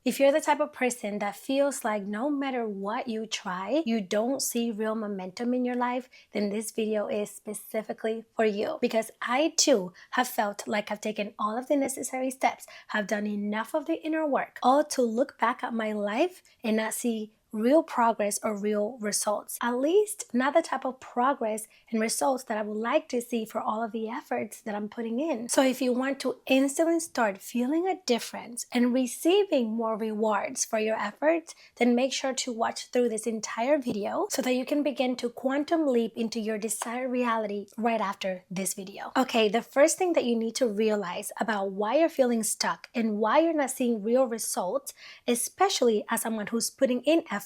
If you're the type of person that feels like no matter what you try, you don't see real momentum in your life, then this video is specifically for you. Because I too have felt like I've taken all of the necessary steps, have done enough of the inner work, all to look back at my life and not see real progress or real results. At least not the type of progress and results that I would like to see for all of the efforts that I'm putting in. So if you want to instantly start feeling a difference and receiving more rewards for your efforts, then make sure to watch through this entire video so that you can begin to quantum leap into your desired reality right after this video. Okay, the first thing that you need to realize about why you're feeling stuck and why you're not seeing real results, especially as someone who's putting in effort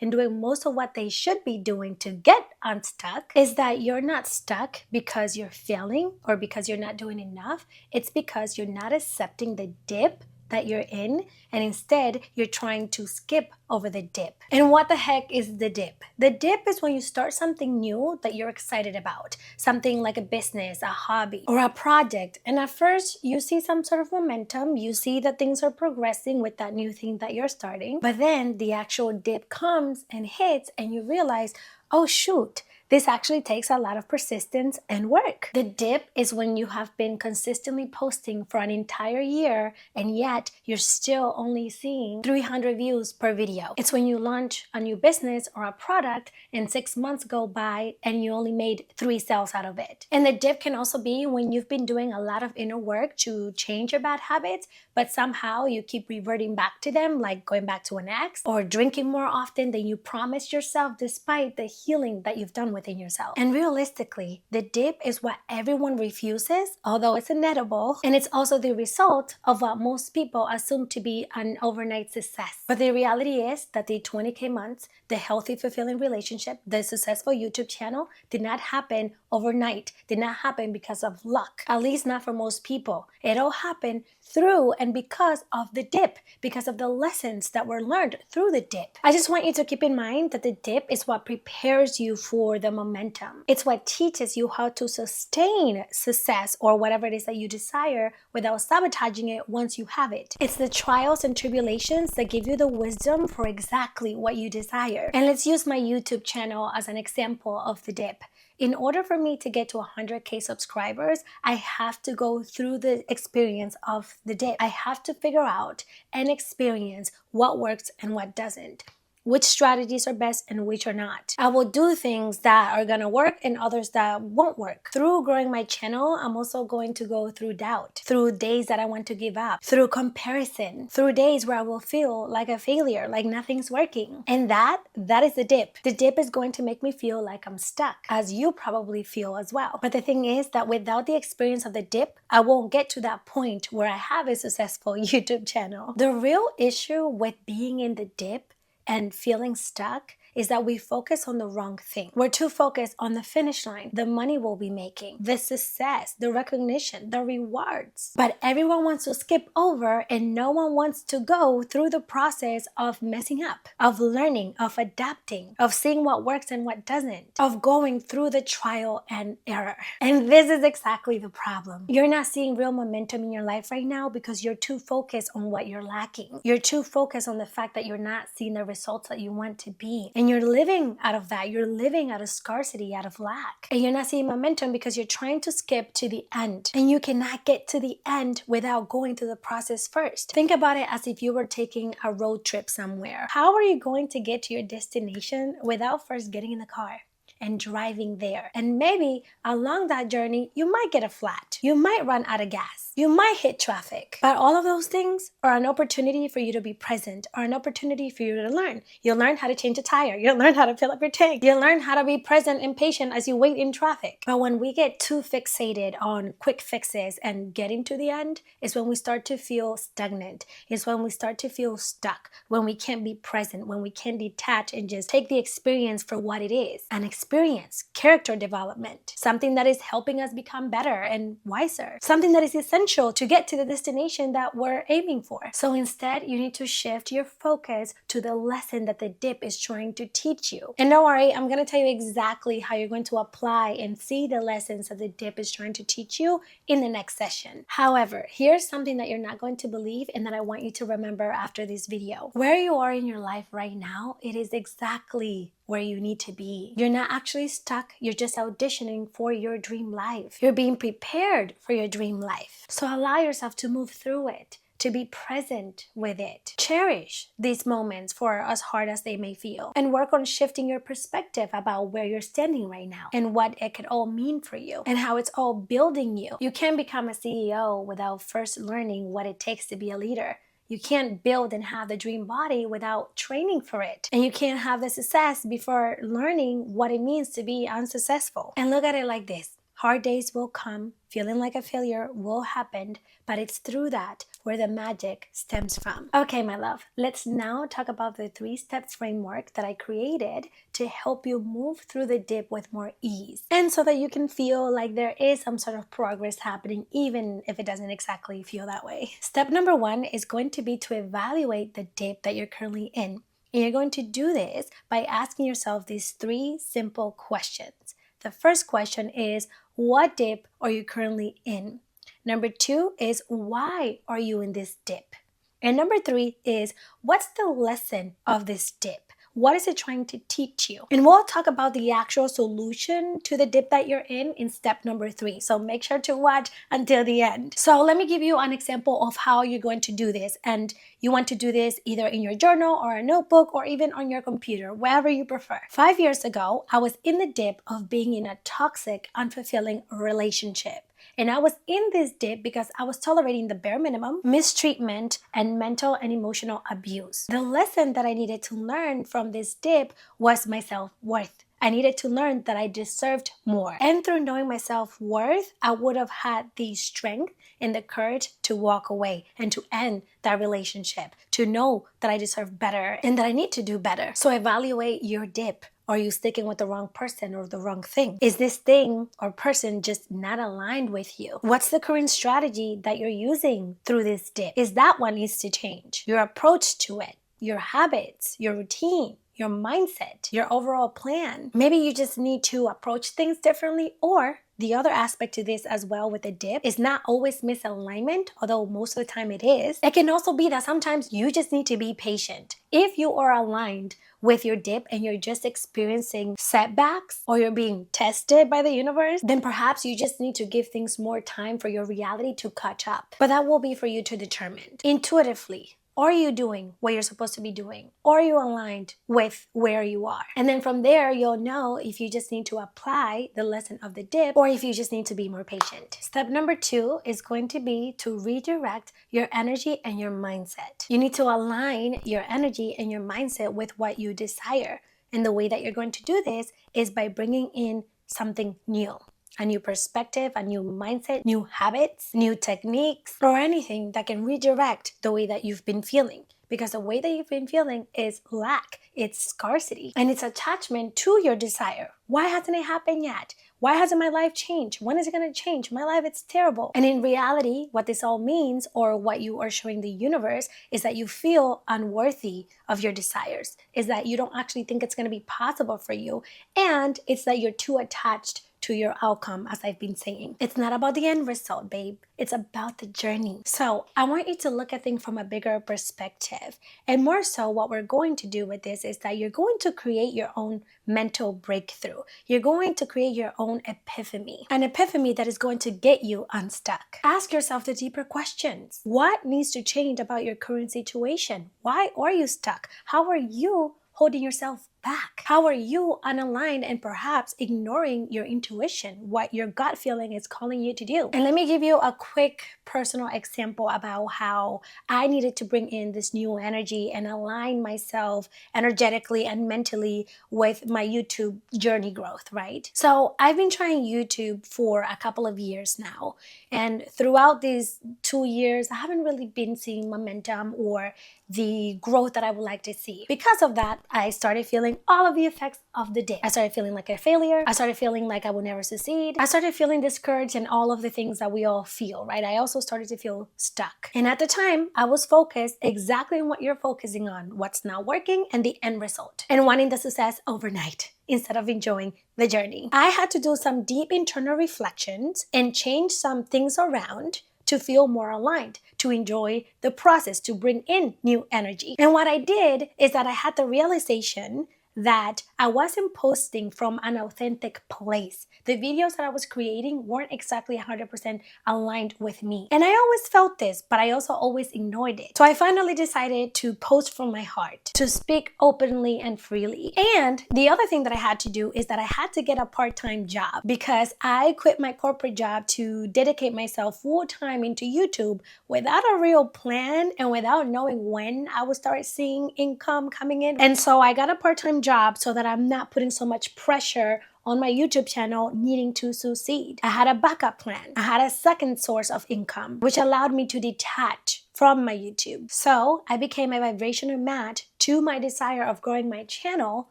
and doing most of what they should be doing to get unstuck, is that you're not stuck because you're failing or because you're not doing enough. It's because you're not accepting the dip that you're in, and instead you're trying to skip over the dip. And what the heck is the dip? The dip is when you start something new that you're excited about, something like a business, a hobby, or a project, and at first you see some sort of momentum, you see that things are progressing with that new thing that you're starting, but then the actual dip comes and hits and you realize, oh shoot, this actually takes a lot of persistence and work. The dip is when you have been consistently posting for an entire year and yet you're still only seeing 300 views per video. It's when you launch a new business or a product and 6 months go by and you only made 3 sales out of it. And the dip can also be when you've been doing a lot of inner work to change your bad habits, but somehow you keep reverting back to them, like going back to an ex or drinking more often than you promised yourself despite the healing that you've done within yourself. And realistically, the dip is what everyone refuses, although it's inedible, and it's also the result of what most people assume to be an overnight success. But the reality is that the 20K months, the healthy, fulfilling relationship, the successful YouTube channel did not happen overnight, did not happen because of luck, at least not for most people. It all happened through and because of the dip, because of the lessons that were learned through the dip. I just want you to keep in mind that the dip is what prepares you for the momentum. It's what teaches you how to sustain success or whatever it is that you desire without sabotaging it once you have it. It's the trials and tribulations that give you the wisdom for exactly what you desire. And let's use my YouTube channel as an example of the dip. In order for me to get to 100K subscribers, I have to go through the experience of the dip. I have to figure out and experience what works and what doesn't, which strategies are best and which are not. I will do things that are gonna work and others that won't work. Through growing my channel, I'm also going to go through doubt, through days that I want to give up, through comparison, through days where I will feel like a failure, like nothing's working. And that is the dip. The dip is going to make me feel like I'm stuck, as you probably feel as well. But the thing is that without the experience of the dip, I won't get to that point where I have a successful YouTube channel. The real issue with being in the dip and feeling stuck is that we focus on the wrong thing. We're too focused on the finish line, the money we'll be making, the success, the recognition, the rewards. But everyone wants to skip over and no one wants to go through the process of messing up, of learning, of adapting, of seeing what works and what doesn't, of going through the trial and error. And this is exactly the problem. You're not seeing real momentum in your life right now because you're too focused on what you're lacking. You're too focused on the fact that you're not seeing the results that you want to be. And you're living out of that. You're living out of scarcity, out of lack. And you're not seeing momentum because you're trying to skip to the end. And you cannot get to the end without going through the process first. Think about it as if you were taking a road trip somewhere. How are you going to get to your destination without first getting in the car and driving there? And maybe along that journey, you might get a flat. You might run out of gas. You might hit traffic. But all of those things are an opportunity for you to be present, or an opportunity for you to learn. You'll learn how to change a tire. You'll learn how to fill up your tank. You'll learn how to be present and patient as you wait in traffic. But when we get too fixated on quick fixes and getting to the end, is when we start to feel stagnant. It's when we start to feel stuck, when we can't be present, when we can't detach and just take the experience for what it is, an experience experience, character development, something that is helping us become better and wiser, something that is essential to get to the destination that we're aiming for. So instead, you need to shift your focus to the lesson that the dip is trying to teach you. And don't worry, I'm going to tell you exactly how you're going to apply and see the lessons that the dip is trying to teach you in the next session. However, here's something that you're not going to believe and that I want you to remember after this video. Where you are in your life right now, it is exactly where you need to be. You're not actually stuck, you're just auditioning for your dream life. You're being prepared for your dream life. So allow yourself to move through it, to be present with it. Cherish these moments for as hard as they may feel, and work on shifting your perspective about where you're standing right now and what it could all mean for you and how it's all building you. You can't become a CEO without first learning what it takes to be a leader. You can't build and have the dream body without training for it. And you can't have the success before learning what it means to be unsuccessful. And look at it like this. Hard days will come, feeling like a failure will happen, but it's through that where the magic stems from. Okay, my love, let's now talk about the 3 steps framework that I created to help you move through the dip with more ease. And so that you can feel like there is some sort of progress happening, even if it doesn't exactly feel that way. Step number 1 is going to be to evaluate the dip that you're currently in. And you're going to do this by asking yourself these 3 simple questions. The first question is, what dip are you currently in? Number 2 is, why are you in this dip? And number 3 is, what's the lesson of this dip? What is it trying to teach you? And we'll talk about the actual solution to the dip that you're in step number 3. So make sure to watch until the end. So let me give you an example of how you're going to do this. And you want to do this either in your journal or a notebook or even on your computer, wherever you prefer. 5 years ago, I was in the dip of being in a toxic, unfulfilling relationship. And I was in this dip because I was tolerating the bare minimum, mistreatment, and mental and emotional abuse. The lesson that I needed to learn from this dip was my self-worth. I needed to learn that I deserved more. And through knowing my self-worth, I would have had the strength and the courage to walk away and to end that relationship, to know that I deserve better and that I need to do better. So evaluate your dip. Are you sticking with the wrong person or the wrong thing? Is this thing or person just not aligned with you? What's the current strategy that you're using through this dip? Is that what needs to change? Your approach to it, your habits, your routine, your mindset, your overall plan. Maybe you just need to approach things differently, or the other aspect to this as well with the dip is not always misalignment, although most of the time it is. It can also be that sometimes you just need to be patient. If you are aligned with your dip and you're just experiencing setbacks or you're being tested by the universe, then perhaps you just need to give things more time for your reality to catch up. But that will be for you to determine. Intuitively, are you doing what you're supposed to be doing? Are you aligned with where you are? And then from there, you'll know if you just need to apply the lesson of the dip or if you just need to be more patient. Step number 2 is going to be to redirect your energy and your mindset. You need to align your energy and your mindset with what you desire. And the way that you're going to do this is by bringing in something new. A new perspective, a new mindset, new habits, new techniques, or anything that can redirect the way that you've been feeling. Because the way that you've been feeling is lack, it's scarcity, and it's attachment to your desire. Why hasn't it happened yet? Why hasn't my life changed? When is it going to change? My life, it's terrible. And in reality, what this all means, or what you are showing the universe, is that you feel unworthy of your desires, is that you don't actually think it's going to be possible for you, and it's that you're too attached to your outcome, as I've been saying. It's not about the end result, babe. It's about the journey. So I want you to look at things from a bigger perspective. And more so, what we're going to do with this is that you're going to create your own mental breakthrough. You're going to create your own epiphany. An epiphany that is going to get you unstuck. Ask yourself the deeper questions. What needs to change about your current situation? Why are you stuck? How are you holding yourself back? How are you unaligned and perhaps ignoring your intuition, what your gut feeling is calling you to do? And let me give you a quick personal example about how I needed to bring in this new energy and align myself energetically and mentally with my YouTube journey growth, right? So I've been trying YouTube for a couple of years now. And throughout these 2 years, I haven't really been seeing momentum or the growth that I would like to see. Because of that, I started feeling feeling all of the effects of the dip. I started feeling like a failure. I started feeling like I would never succeed. I started feeling discouraged and all of the things that we all feel, right? I also started to feel stuck. And at the time, I was focused exactly on what you're focusing on, what's not working and the end result, and wanting the success overnight instead of enjoying the journey. I had to do some deep internal reflections and change some things around to feel more aligned, to enjoy the process, to bring in new energy. And what I did is that I had the realization that I wasn't posting from an authentic place. The videos that I was creating weren't exactly 100% aligned with me. And I always felt this, but I also always ignored it. So I finally decided to post from my heart, to speak openly and freely. And the other thing that I had to do is that I had to get a part-time job, because I quit my corporate job to dedicate myself full-time into YouTube without a real plan and without knowing when I would start seeing income coming in. And so I got a part-time job so that I'm not putting so much pressure on my YouTube channel needing to succeed. I had a backup plan. I had a second source of income, which allowed me to detach from my YouTube. So I became a vibrational match to my desire of growing my channel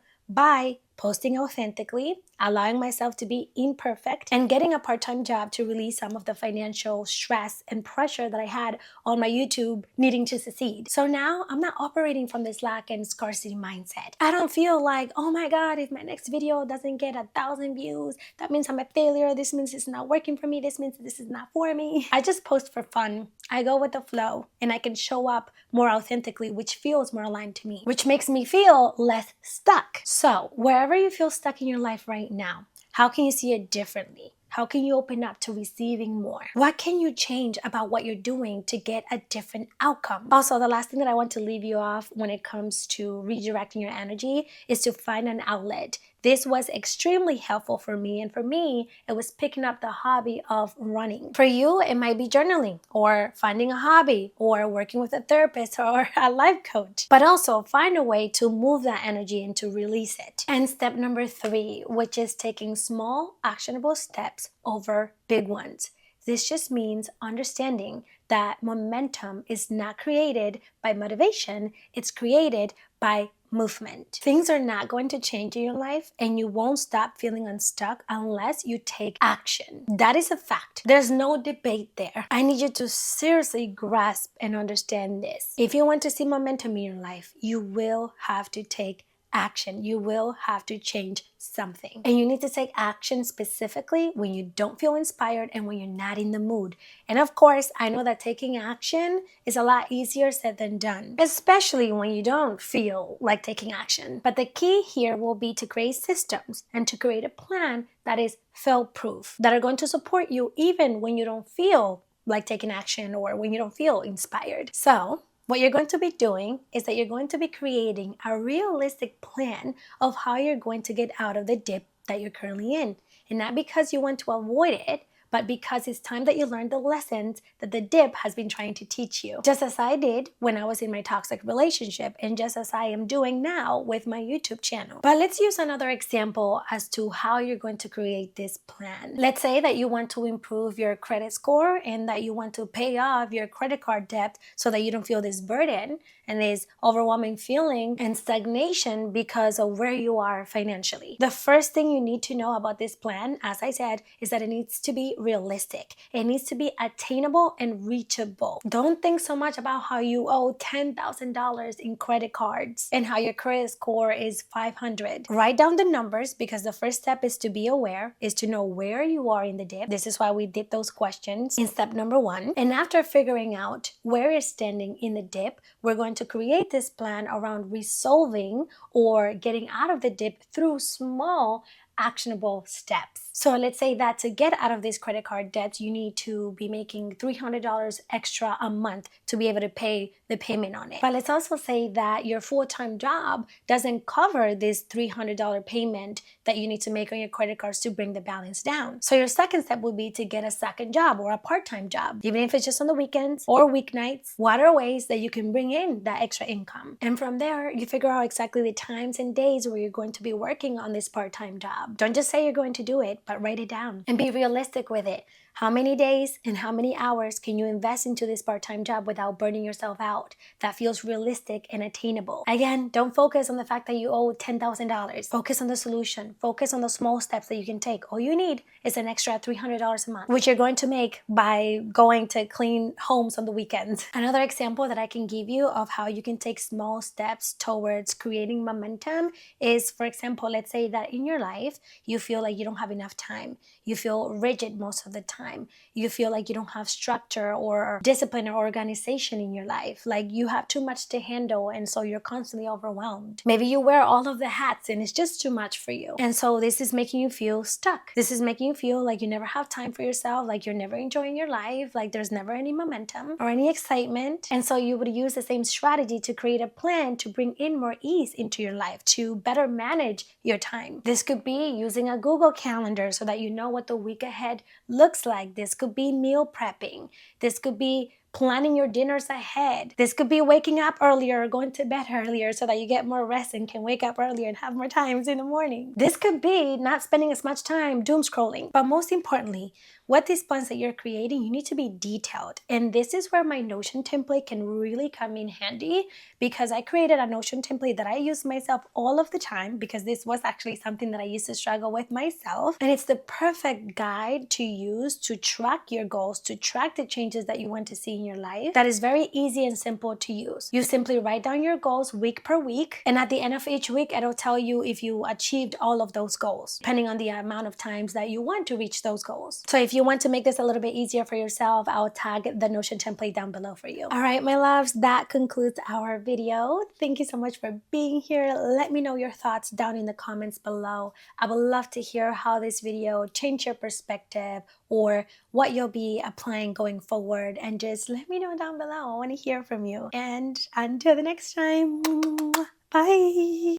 by posting authentically, allowing myself to be imperfect, and getting a part-time job to release some of the financial stress and pressure that I had on my YouTube needing to succeed. So now I'm not operating from this lack and scarcity mindset. I don't feel like, oh my God, if my next video doesn't get 1,000 views, that means I'm a failure. This means it's not working for me. This means this is not for me. I just post for fun. I go with the flow and I can show up more authentically, which feels more aligned to me, which makes me feel less stuck. So wherever you feel stuck in your life right now, how can you see it differently? How can you open up to receiving more? What can you change about what you're doing to get a different outcome? Also, the last thing that I want to leave you off when it comes to redirecting your energy is to find an outlet. This was extremely helpful for me, and for me, it was picking up the hobby of running. For you, it might be journaling, or finding a hobby, or working with a therapist or a life coach. But also find a way to move that energy and to release it. And step number 3, which is taking small, actionable steps over big ones. This just means understanding that momentum is not created by motivation, it's created by movement. Things are not going to change in your life, and you won't stop feeling unstuck unless you take action. That is a fact. There's no debate there. I need you to seriously grasp and understand this. If you want to see momentum in your life, you will have to take action. You will have to change something. And you need to take action specifically when you don't feel inspired and when you're not in the mood. And of course, I know that taking action is a lot easier said than done, especially when you don't feel like taking action. But the key here will be to create systems and to create a plan that is fail-proof, that are going to support you even when you don't feel like taking action or when you don't feel inspired. So what you're going to be doing is that you're going to be creating a realistic plan of how you're going to get out of the dip that you're currently in. And not because you want to avoid it, but because it's time that you learn the lessons that the dip has been trying to teach you. Just as I did when I was in my toxic relationship, and just as I am doing now with my YouTube channel. But let's use another example as to how you're going to create this plan. Let's say that you want to improve your credit score and that you want to pay off your credit card debt so that you don't feel this burden and this overwhelming feeling and stagnation because of where you are financially. The first thing you need to know about this plan, as I said, is that it needs to be realistic. It needs to be attainable and reachable. Don't think so much about how you owe $10,000 in credit cards and how your credit score is 500. Write down the numbers, because the first step is to be aware, is to know where you are in the dip. This is why we did those questions in step number 1. And after figuring out where you're standing in the dip, we're going to create this plan around resolving or getting out of the dip through small actionable steps. So let's say that to get out of these credit card debts, you need to be making $300 extra a month to be able to pay the payment on it. But let's also say that your full-time job doesn't cover this $300 payment that you need to make on your credit cards to bring the balance down. So your second step would be to get a second job or a part-time job, even if it's just on the weekends or weeknights. What are ways that you can bring in that extra income? And from there, you figure out exactly the times and days where you're going to be working on this part-time job. Don't just say you're going to do it, but write it down and be realistic with it. How many days and how many hours can you invest into this part-time job without burning yourself out? That feels realistic and attainable. Again, don't focus on the fact that you owe $10,000. Focus on the solution. Focus on the small steps that you can take. All you need is an extra $300 a month, which you're going to make by going to clean homes on the weekends. Another example that I can give you of how you can take small steps towards creating momentum is, for example, let's say that in your life, you feel like you don't have enough time. You feel rigid most of the time. You feel like you don't have structure or discipline or organization in your life. Like you have too much to handle, and so you're constantly overwhelmed. Maybe you wear all of the hats and it's just too much for you. And so this is making you feel stuck. This is making you feel like you never have time for yourself, like you're never enjoying your life, like there's never any momentum or any excitement. And so you would use the same strategy to create a plan to bring in more ease into your life, to better manage your time. This could be using a Google Calendar so that you know what the week ahead looks like. This could be meal prepping. This could be planning your dinners ahead. This could be waking up earlier or going to bed earlier so that you get more rest and can wake up earlier and have more times in the morning. This could be not spending as much time doom scrolling. But most importantly, what these plans that you're creating, you need to be detailed. And this is where my Notion template can really come in handy, because I created a Notion template that I use myself all of the time, because this was actually something that I used to struggle with myself. And it's the perfect guide to use to track your goals, to track the changes that you want to see in your life. That is very easy and simple to use. You simply write down your goals week per week, and at the end of each week, it'll tell you if you achieved all of those goals, depending on the amount of times that you want to reach those goals. So if you want to make this a little bit easier for yourself, I'll tag the Notion template down below for you. All right, my loves, that concludes our video. Thank you so much for being here. Let me know your thoughts down in the comments below. I would love to hear how this video changed your perspective or what you'll be applying going forward, and just let me know down below. I want to hear from you. And until the next time, bye.